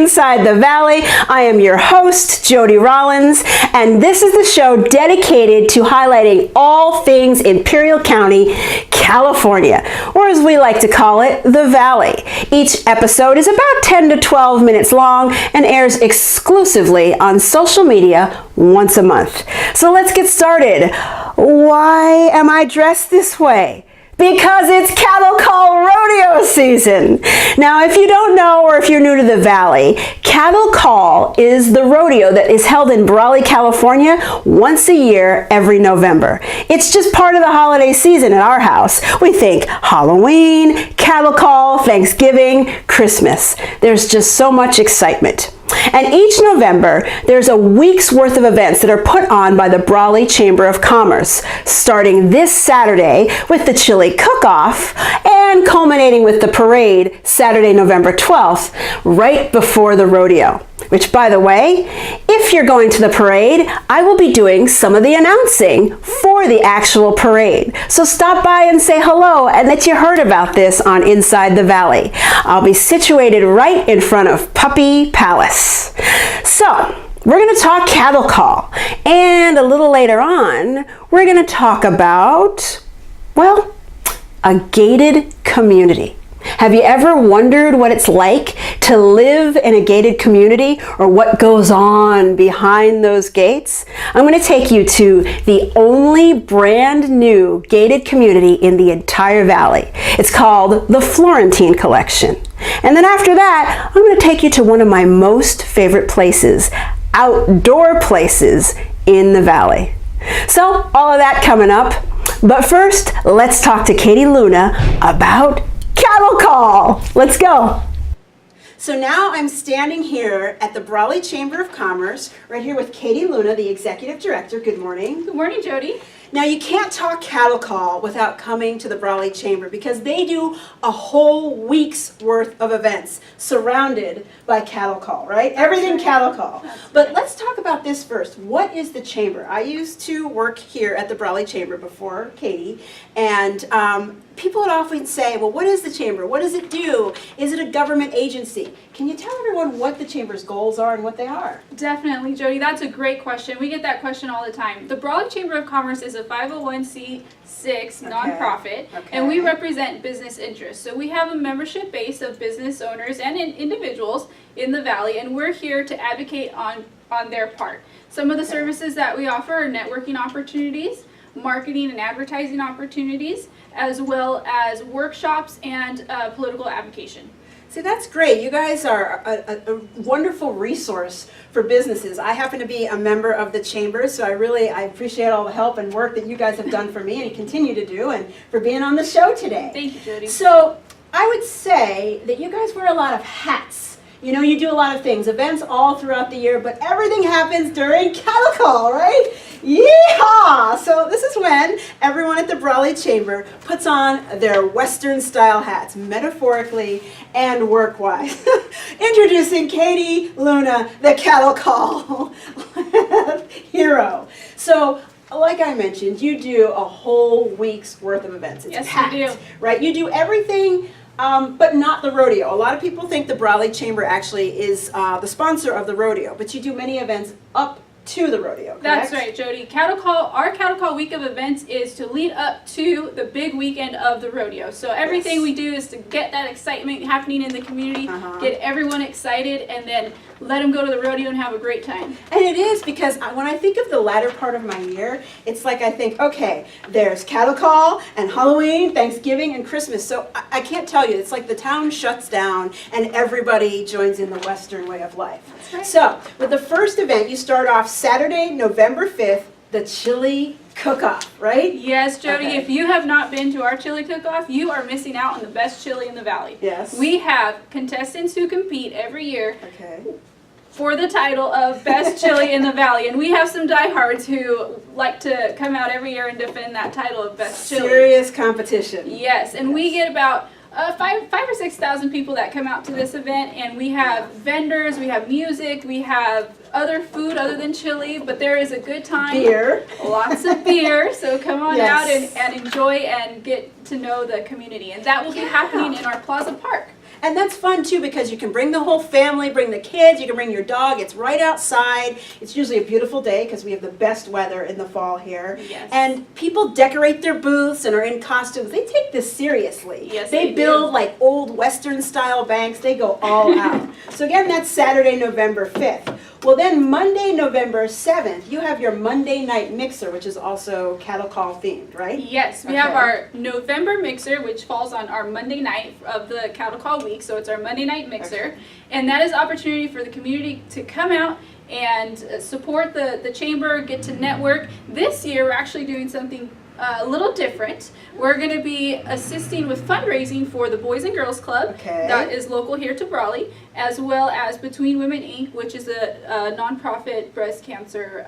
Inside the Valley. I am your host, Jody Rollins, and this is the show dedicated to highlighting all things Imperial County, California, or as we like to call it, the Valley. Each episode is about 10 to 12 minutes long and airs exclusively on social media once a month. So let's get started. Why am I dressed this way? Because it's Cattle Call rodeo season. Now, if you don't know or if you're new to the Valley, Cattle Call is the rodeo that is held in Brawley, California once a year every November. It's just part of the holiday season at our house. We think Halloween, Cattle Call, Thanksgiving, Christmas. There's just so much excitement. And each November, there's a week's worth of events that are put on by the Brawley Chamber of Commerce, starting this Saturday with the Chili Cook-Off and culminating with the parade Saturday, November 12th, right before the rodeo. Which, by the way, if you're going to the parade, I will be doing some of the announcing for the actual parade. So stop by and say hello and that you heard about this on Inside the Valley. I'll be situated right in front of Puppy Palace. So, we're going to talk Cattle Call. And a little later on, we're going to talk about, well, a gated community. Have you ever wondered what it's like to live in a gated community or what goes on behind those gates? I'm going to take you to the only brand new gated community in the entire valley. It's called the Florentine Collection. And then after that, I'm going to take you to one of my most favorite places, outdoor places in the valley. So all of that coming up. But first, let's talk to Katie Luna about Cattle Call. Let's go. So now I'm standing here at the Brawley Chamber of Commerce, right here with Katie Luna, the Executive Director. Good morning. Good morning, Jody. Now you can't talk Cattle Call without coming to the Brawley Chamber because they do a whole week's worth of events surrounded by Cattle Call, right? Everything Cattle Call. But let's talk about this first. What is the Chamber? I used to work here at the Brawley Chamber before Katie, and people would often say, well, what is the Chamber? What does it do? Is it a government agency? Can you tell everyone what the Chamber's goals are and what they are? Definitely, Jody. That's a great question. We get that question all the time. The Brawley Chamber of Commerce is a 501c6 nonprofit, and we represent business interests. So we have a membership base of business owners and individuals in the Valley, and we're here to advocate on their part. Some of the services that we offer are networking opportunities, marketing and advertising opportunities, as well as workshops and political advocacy. See, that's great. You guys are a wonderful resource for businesses. I happen to be a member of the Chamber, so I appreciate all the help and work that you guys have done for me and continue to do, and for being on the show today. Thank you, Jody. So I would say that you guys wear a lot of hats. You know, you do a lot of things, events all throughout the year, but everything happens during Cattle Call, right? Yeehaw! So this is when everyone at the Brawley Chamber puts on their Western style hats, metaphorically and work-wise. Introducing Katie Luna, the Cattle Call hero. So, like I mentioned, you do a whole week's worth of events. It's packed, we do. Right? You do everything, but not the rodeo. A lot of people think the Brawley Chamber actually is the sponsor of the rodeo, but you do many events up to the rodeo, correct? That's right, Jody. Our Cattle Call week of events is to lead up to the big weekend of the rodeo. So everything we do is to get that excitement happening in the community, get everyone excited, and then let them go to the rodeo and have a great time. And it is, because when I think of the latter part of my year, it's like I think, okay, there's Cattle Call and Halloween, Thanksgiving, and Christmas. So I can't tell you, it's like the town shuts down and everybody joins in the Western way of life. That's right. So with the first event, you start off Saturday, November 5th, the Chili Cook-Off, right? Yes, Jody. Okay. If you have not been to our Chili Cook-Off, you are missing out on the best chili in the Valley. Yes. We have contestants who compete every year Okay. for the title of Best Chili in the Valley. And we have some diehards who like to come out every year and defend that title of Best Chili. Serious competition. Yes, and we get about 5,000 or 6,000 people that come out to this event, and we have vendors, we have music, we have other food other than chili, but there is a good time. Beer. Lots of beer, so come on Yes. out and enjoy and get to know the community. And that will be happening in our Plaza Park. And that's fun too because you can bring the whole family, bring the kids, you can bring your dog. It's right outside. It's usually a beautiful day because we have the best weather in the fall here. Yes. And people decorate their booths and are in costumes. They take this seriously. Yes, they they build do. like old Western style banks. They go all out. So again, that's Saturday, November 5th. Well, then Monday, November 7th, you have your Monday night mixer, which is also cattle call themed, right? Yes, we have our November mixer, which falls on our Monday night of the cattle call week. So it's our Monday night mixer. And that is opportunity for the community to come out and support the chamber, get to network. This year, we're actually doing something a little different. We're going to be assisting with fundraising for the Boys and Girls Club that is local here to Brawley, as well as Between Women Inc., which is a nonprofit breast cancer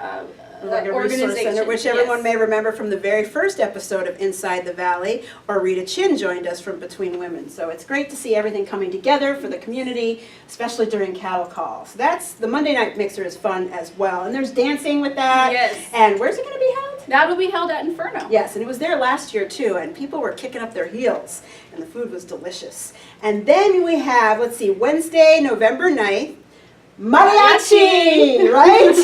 like a organization. resource center, which everyone may remember from the very first episode of Inside the Valley, or Rita Chin joined us from Between Women. So it's great to see everything coming together for the community, especially during cattle call. So that's, the Monday night mixer is fun as well. And there's dancing with that. Yes. And where's it going to be held? That will be held at Inferno. Yes, and it was there last year too, and people were kicking up their heels, and the food was delicious. And then we have, let's see, Wednesday, November 9th, mariachi, right?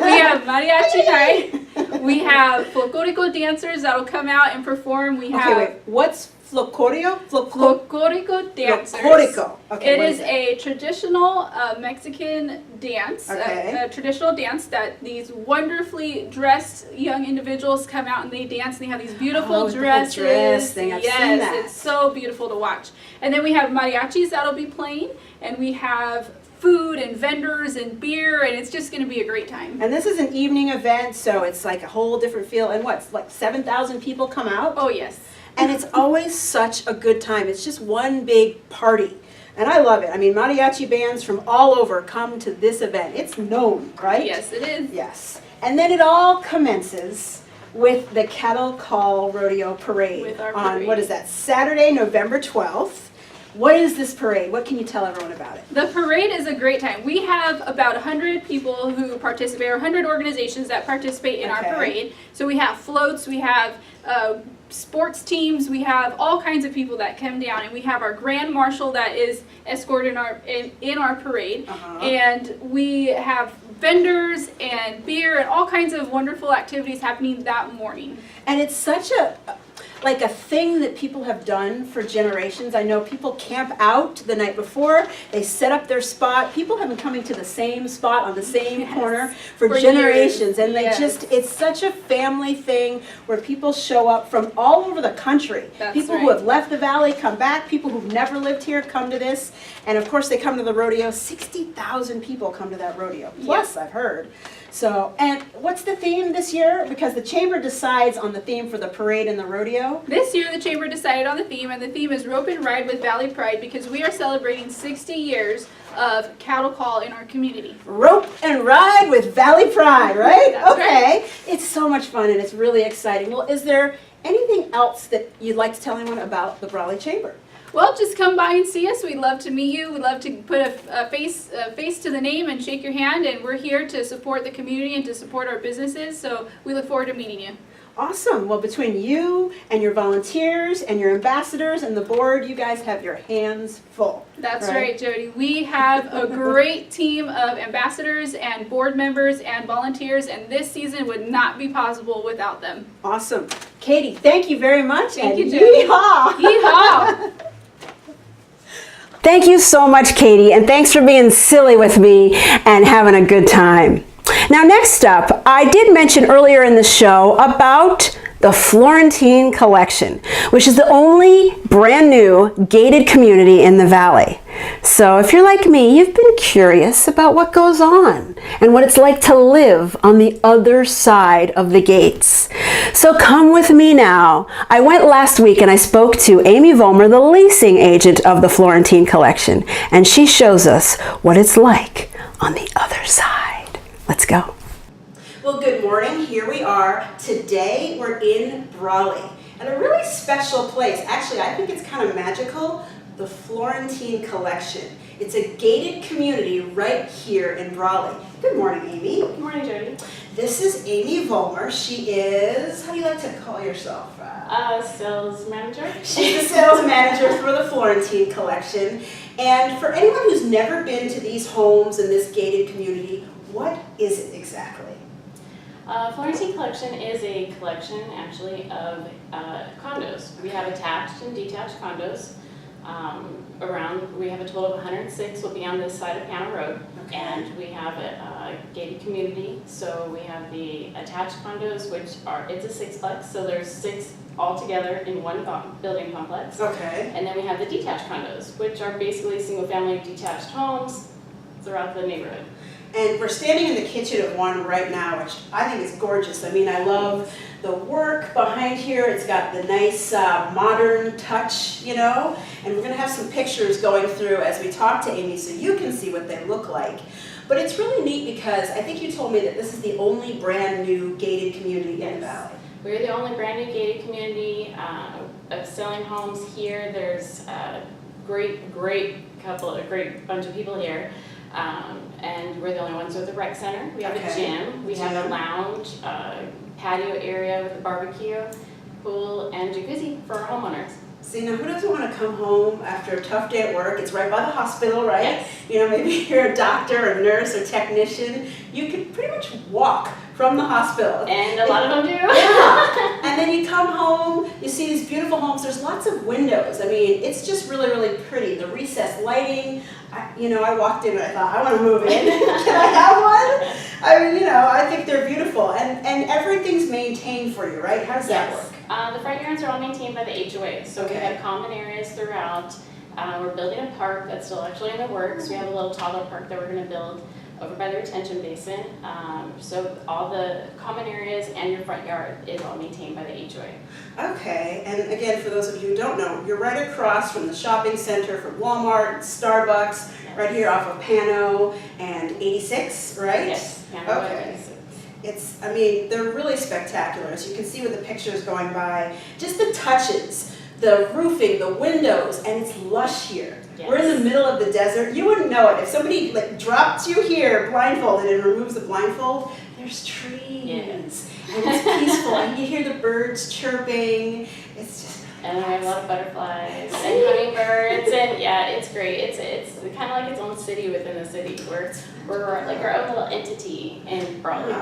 We have mariachi night. We have folklorico dancers that will come out and perform. We have Okay, wait, what's flocorio? folklorico dancers. Folklorico. Okay, It what is a traditional Mexican dance, Okay. a traditional dance that these wonderfully dressed young individuals come out and they dance. And they have these beautiful with the whole dresses. dress thing. I've yes, seen that. it's so beautiful to watch. And then we have mariachis that'll be playing, and we have food and vendors and beer, and it's just going to be a great time. And this is an evening event, so it's like a whole different feel. And what's like 7,000 people come out? Oh yes. And it's always such a good time. It's just one big party. And I love it. I mean, mariachi bands from all over come to this event. It's known, right? Yes, it is. Yes. And then it all commences with the Cattle Call Rodeo Parade. With our On, parade. what is that, Saturday, November 12th. What is this parade? What can you tell everyone about it? The parade is a great time. We have about 100 people who participate, or 100 organizations that participate in our parade. So we have floats, we have sports teams, we have all kinds of people that come down, and we have our grand marshal that is escorting in our parade. And we have vendors and beer and all kinds of wonderful activities happening that morning. And it's such a thing that people have done for generations. I know people camp out the night before, they set up their spot. People have been coming to the same spot on the same corner for generations. Years. And they it's such a family thing where people show up from all over the country. That's people who have left the valley come back, people who've never lived here come to this. And of course they come to the rodeo. 60,000 people come to that rodeo, plus I've heard. So, and what's the theme this year? Because the chamber decides on the theme for the parade and the rodeo. This year, the chamber decided on the theme, and the theme is Rope and Ride with Valley Pride, because we are celebrating 60 years of cattle call in our community. Rope and Ride with Valley Pride, right? That's okay. Right. It's so much fun and it's really exciting. Well, is there anything else that you'd like to tell anyone about the Brawley Chamber? Well, just come by and see us. We'd love to meet you. We'd love to put a face to the name and shake your hand. And we're here to support the community and to support our businesses. So we look forward to meeting you. Awesome. Well, between you and your volunteers and your ambassadors and the board, you guys have your hands full. That's right, Jody. We have a great team of ambassadors and board members and volunteers, and this season would not be possible without them. Awesome. Katie, thank you very much. Thank you, Jody. Yeehaw! Yeehaw! Thank you so much, Katie, and thanks for being silly with me and having a good time. Now, next up, I did mention earlier in the show about the Florentine Collection, which is the only brand new gated community in the Valley. So if you're like me, you've been curious about what goes on and what it's like to live on the other side of the gates. So come with me now. I went last week and I spoke to Amy Vollmer, the leasing agent of the Florentine Collection, and she shows us what it's like on the other side. Let's go. Well, good morning. Here we are. Today we're in Brawley at a really special place. Actually, I think it's kind of magical, the Florentine Collection. It's a gated community right here in Brawley. Good morning, Amy. Good morning, Jody. This is Amy Vollmer. She is, how do you like to call yourself? Sales manager. She's the sales manager for the Florentine Collection. And for anyone who's never been to these homes in this gated community, what is it exactly? Florentine Collection is a collection, actually, of condos. We have attached and detached condos. We have a total of 106 will be on this side of Piano Road. Okay. And we have a gated community. So we have the attached condos, which it's a sixplex, so there's 6 all together in one building complex. Okay. And then we have the detached condos, which are basically single-family detached homes throughout the neighborhood. And we're standing in the kitchen of one right now, which I think is gorgeous. I mean, I love the work behind here. It's got the nice modern touch, you know, and we're gonna have some pictures going through as we talk to Amy so you can see what they look like. But it's really neat because I think you told me that this is the only brand new gated community in the valley. We're the only brand new gated community of selling homes here. There's a great bunch of people here. And we're the only ones with a rec center. We have a gym, we have a lounge, patio area with a barbecue, pool, and jacuzzi for our homeowners. See, now who doesn't want to come home after a tough day at work? It's right by the hospital, right? Yes. You know, maybe you're a doctor or nurse or technician. You can pretty much walk from the hospital. And a lot of them do. Yeah. And then you come home, you see these beautiful homes. There's lots of windows. I mean, it's just really, really pretty. The recessed lighting. I walked in and I thought, I want to move in. Can I have one? I mean, I think they're beautiful. And everything's maintained for you, right? How does that work? The front yards are all maintained by the HOA. So we have common areas throughout. We're building a park that's still actually in the works. We have a little toddler park that we're going to build over by the retention basin. So all the common areas and your front yard is all maintained by the HOA. Okay, and again, for those of you who don't know, you're right across from the shopping center, from Walmart, Starbucks, right here off of Pano and 86, right? Yes, Pano Okay. 86. They're really spectacular. As you can see with the pictures going by, just the touches, the roofing, the windows, and it's lush here. Yes. We're in the middle of the desert. You wouldn't know it. If somebody dropped you here blindfolded and removes the blindfold, there's trees. Yes. And it's peaceful. And you hear the birds chirping. It's just And we have a lot of butterflies and hummingbirds, and yeah, it's great. It's kind of like its own city within the city. We're like our own little entity in Brawley.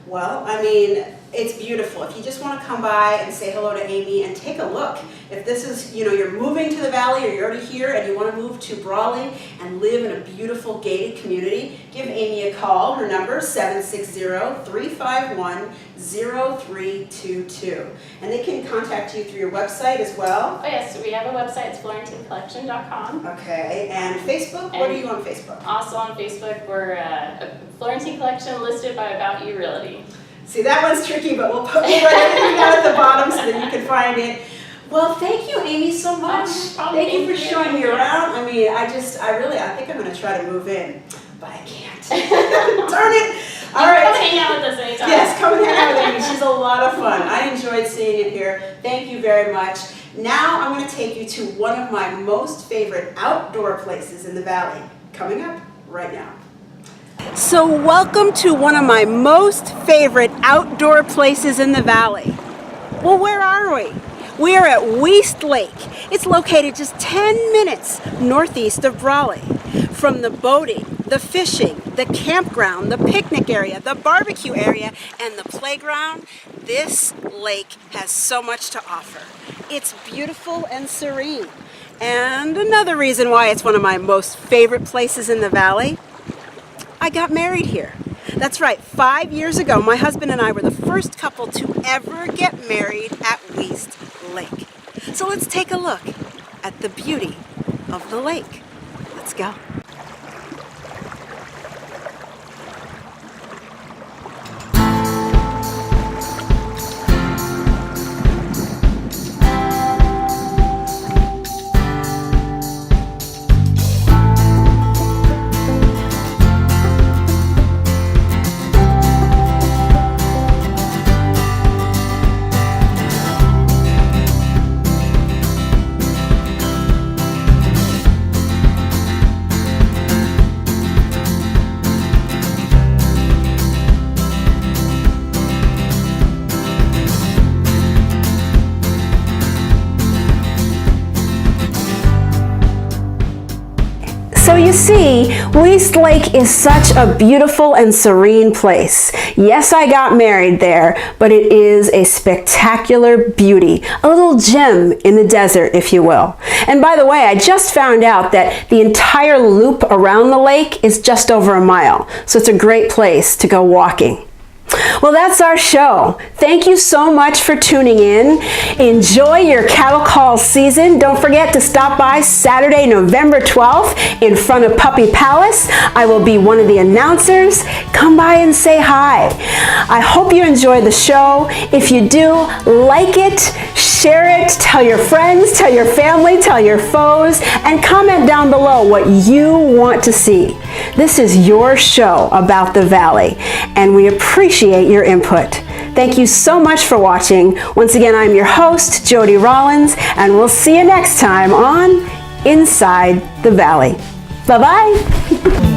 Well, I mean, it's beautiful. If you just want to come by and say hello to Amy and take a look, if this is, you're moving to the valley or you're already here and you want to move to Brawley and live in a beautiful gated community, give Amy a call. Her number is 760-351-0322. And they can contact you through your website as well. Oh yes, so we have a website, it's FlorentineCollection.com. Okay, and Facebook? What are you on Facebook? Also on Facebook, we're a Florentine Collection listed by About You Realty. See, that one's tricky, but we'll put everything down at the bottom so that you can find it. Well, thank you, Amy, so much. Thank you for showing me around. I mean, I think I'm going to try to move in, but I can't. Darn it. All right. Come hang out with us anytime. Yes, come and hang out with Amy. She's a lot of fun. I enjoyed seeing it here. Thank you very much. Now I'm going to take you to one of my most favorite outdoor places in the valley. Coming up right now. So welcome to one of my most favorite outdoor places in the valley. Well, where are we? We are at Weast Lake. It's located just 10 minutes northeast of Brawley. From the boating, the fishing, the campground, the picnic area, the barbecue area, and the playground, this lake has so much to offer. It's beautiful and serene. And another reason why it's one of my most favorite places in the valley, I got married here. That's right, 5 years ago, my husband and I were the first couple to ever get married at Weast Lake. So let's take a look at the beauty of the lake. Let's go. you see, Weist Lake is such a beautiful and serene place. Yes, I got married there, but it is a spectacular beauty, a little gem in the desert, if you will. And by the way, I just found out that the entire loop around the lake is just over a mile, so it's a great place to go walking. Well, that's our show. Thank you so much for tuning in. Enjoy your cattle call season. Don't forget to stop by Saturday, November 12th in front of Puppy Palace. I will be one of the announcers. Come by and say hi. I hope you enjoy the show. If you do, like it, share it, tell your friends, tell your family, tell your foes, and comment down below what you want to see. This is your show about the Valley, and we appreciate your input. Thank you so much for watching. Once again, I'm your host, Jody Rollins, and we'll see you next time on Inside the Valley. Bye-bye.